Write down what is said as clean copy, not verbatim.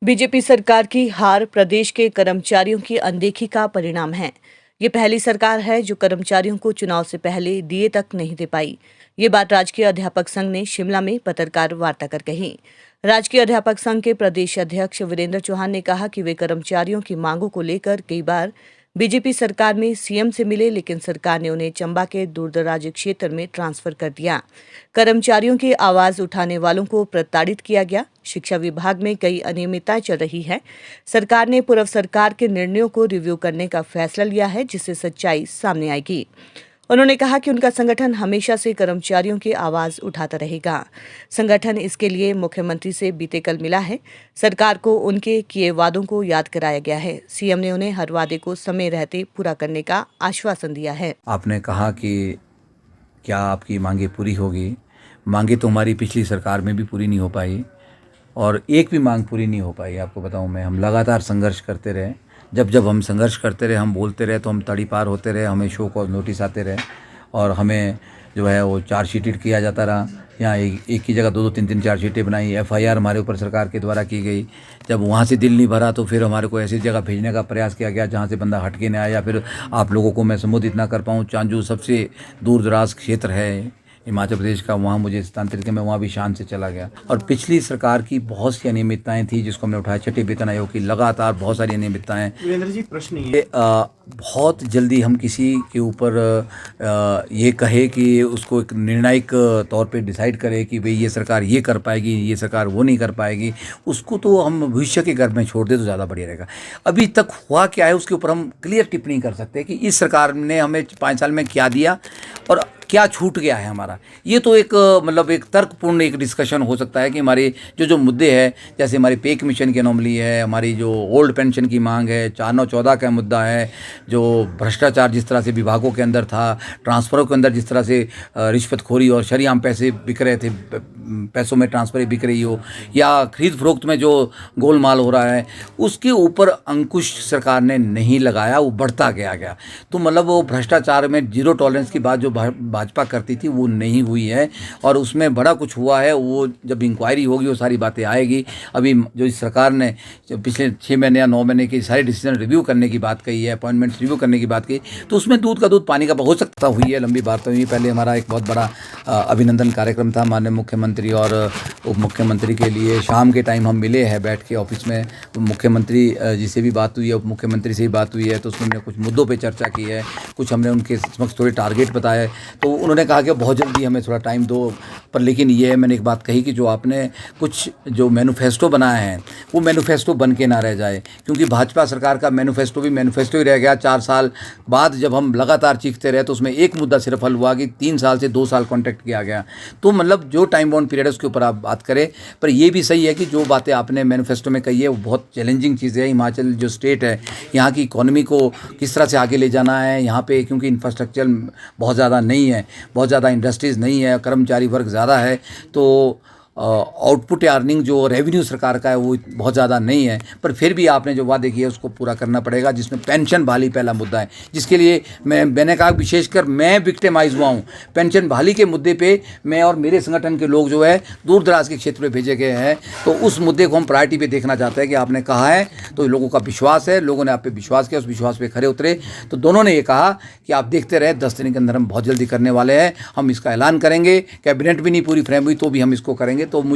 BJP सरकार की हार प्रदेश के कर्मचारियों की अनदेखी का परिणाम है। ये पहली सरकार है जो कर्मचारियों को चुनाव से पहले दिए तक नहीं दे पाई। ये बात राजकीय अध्यापक संघ ने शिमला में पत्रकार वार्ता कर कही। राजकीय अध्यापक संघ के प्रदेश अध्यक्ष वीरेंद्र चौहान ने कहा कि वे कर्मचारियों की मांगों को लेकर कई बार बीजेपी सरकार में सीएम से मिले, लेकिन सरकार ने उन्हें चंबा के दूरदराज क्षेत्र में ट्रांसफर कर दिया। कर्मचारियों की आवाज उठाने वालों को प्रताड़ित किया गया। शिक्षा विभाग में कई अनियमितताएं चल रही है। सरकार ने पूर्व सरकार के निर्णयों को रिव्यू करने का फैसला लिया है, जिससे सच्चाई सामने आएगी। उन्होंने कहा कि उनका संगठन हमेशा से कर्मचारियों की आवाज उठाता रहेगा। संगठन इसके लिए मुख्यमंत्री से बीते कल मिला है। सरकार को उनके किए वादों को याद कराया गया है। सीएम ने उन्हें हर वादे को समय रहते पूरा करने का आश्वासन दिया है। आपने कहा कि क्या आपकी मांगे पूरी होगी। मांगे तो हमारी पिछली सरकार में भी पूरी नहीं हो पाई और एक भी मांग पूरी नहीं हो पाई। आपको बताऊं मैं, हम लगातार संघर्ष करते रहे। जब जब हम संघर्ष करते रहे, हम बोलते रहे, तो हम तड़ीपार होते रहे, हमें शो कॉज नोटिस आते रहे और हमें जो है वो चार्जशीटेड किया जाता रहा। यहाँ एक की जगह दो तीन चार्जशीटें बनाई। एफआईआर हमारे ऊपर सरकार के द्वारा की गई। जब वहाँ से दिल नहीं भरा तो फिर हमारे को ऐसी जगह भेजने का प्रयास किया गया जहाँ से बंदा हट के नहीं आया। फिर आप लोगों को मैं संबोधित ना कर पाऊँ, चांजू सबसे दूर दराज क्षेत्र है हिमाचल प्रदेश का, वहाँ मुझे स्थानांतरित किया। मैं वहाँ भी शान से चला गया। और पिछली सरकार की बहुत सी अनियमितताएं थी जिसको हमने उठाया। छठे वेतन आयोग की लगातार बहुत सारी अनियमितताएं। वीरेंद्र जी, प्रश्न ये बहुत जल्दी हम किसी के ऊपर ये कहे कि उसको एक निर्णायक तौर पे डिसाइड करें कि भाई ये सरकार ये कर पाएगी, ये सरकार वो नहीं कर पाएगी, उसको तो हम भविष्य के घर में छोड़ दें तो ज़्यादा बढ़िया रहेगा। अभी तक हुआ क्या है उसके ऊपर हम क्लियर टिप्पणी कर सकते हैं कि इस सरकार ने हमें 5 साल में क्या दिया और क्या छूट गया है हमारा। ये तो एक मतलब एक तर्कपूर्ण एक डिस्कशन हो सकता है कि हमारे जो मुद्दे हैं, जैसे हमारी पे कमीशन की अनोमली है, हमारी जो ओल्ड पेंशन की मांग है, 4914 का मुद्दा है, जो भ्रष्टाचार जिस तरह से विभागों के अंदर था, ट्रांसफ़रों के अंदर जिस तरह से रिश्वतखोरी और शरेआम पैसे बिक रहे थे, पैसों में ट्रांसफ़र बिक रही हो, या खरीद फरोख्त में जो गोलमाल हो रहा है, उसके ऊपर अंकुश सरकार ने नहीं लगाया, वो बढ़ता गया। तो मतलब वो भ्रष्टाचार में जीरो टॉलरेंस की बात जो भाजपा करती थी वो नहीं हुई है और उसमें बड़ा कुछ हुआ है। वो जब इंक्वायरी होगी वो सारी बातें आएगी। अभी जो इस सरकार ने पिछले 6 महीने या 9 महीने की सारे डिसीजन रिव्यू करने की बात कही है, अपॉइंटमेंट्स रिव्यू करने की बात कही, तो उसमें दूध का दूध पानी का हो सकता हुई है। लंबी बात हुई। पहले हमारा एक बहुत बड़ा अभिनंदन कार्यक्रम था माननीय मुख्यमंत्री और उप मुख्यमंत्री के लिए। शाम के टाइम हम मिले हैं बैठ के ऑफिस में। मुख्यमंत्री जी से भी बात हुई है, उप मुख्यमंत्री से भी बात हुई है, तो उसमें हमने कुछ मुद्दों पर चर्चा की है, कुछ हमने उनके समक्ष थोड़े टारगेट बताए। तो उन्होंने कहा कि बहुत जल्दी हमें थोड़ा टाइम दो। पर लेकिन ये मैंने एक बात कही कि जो आपने कुछ जो मैनिफेस्टो बनाए हैं वो मैनिफेस्टो बन के ना रह जाए, क्योंकि भाजपा सरकार का मैनिफेस्टो भी मैनिफेस्टो ही रह गया। 4 साल बाद जब हम लगातार चीखते रहे तो उसमें एक मुद्दा सिर्फ हल हुआ कि 3 साल से 2 साल कॉन्ट्रैक्ट किया गया। तो मतलब जो टाइम बाउंड पीरियड है उसके ऊपर आप बात करें। पर ये भी सही है कि जो बातें आपने मैनिफेस्टो में कही है वो बहुत चैलेंजिंग चीज़ है। हिमाचल जो स्टेट है, यहाँ की इकॉनमी को किस तरह से आगे ले जाना है, यहाँ पे क्योंकि इंफ्रास्ट्रक्चर बहुत ज़्यादा नहीं है, बहुत ज़्यादा इंडस्ट्रीज़ नहीं है, कर्मचारी वर्ग ज़्यादा है, तो आउटपुट या अर्निंग जो रेवेन्यू सरकार का है वो बहुत ज़्यादा नहीं है। पर फिर भी आपने जो वादे किए उसको पूरा करना पड़ेगा, जिसमें पेंशन बहाली पहला मुद्दा है, जिसके लिए मैंने कहा विशेषकर मैं विक्टिमाइज हुआ हूँ। पेंशन बहाली के मुद्दे पे मैं और मेरे संगठन के लोग जो है दूर दराज के क्षेत्र में भेजे गए हैं, तो उस मुद्दे को हम प्रायोरिटी पे देखना चाहते हैं कि आपने कहा है तो लोगों का विश्वास है, लोगों ने आप पे विश्वास किया, उस विश्वास पे खरे उतरे। तो दोनों ने ये कहा कि आप देखते रहे, 10 दिन के अंदर हम बहुत जल्दी करने वाले हैं। हम इसका ऐलान करेंगे, कैबिनेट भी नहीं पूरी फ्रेम हुई तो भी हम इसको करेंगे। तो मुझे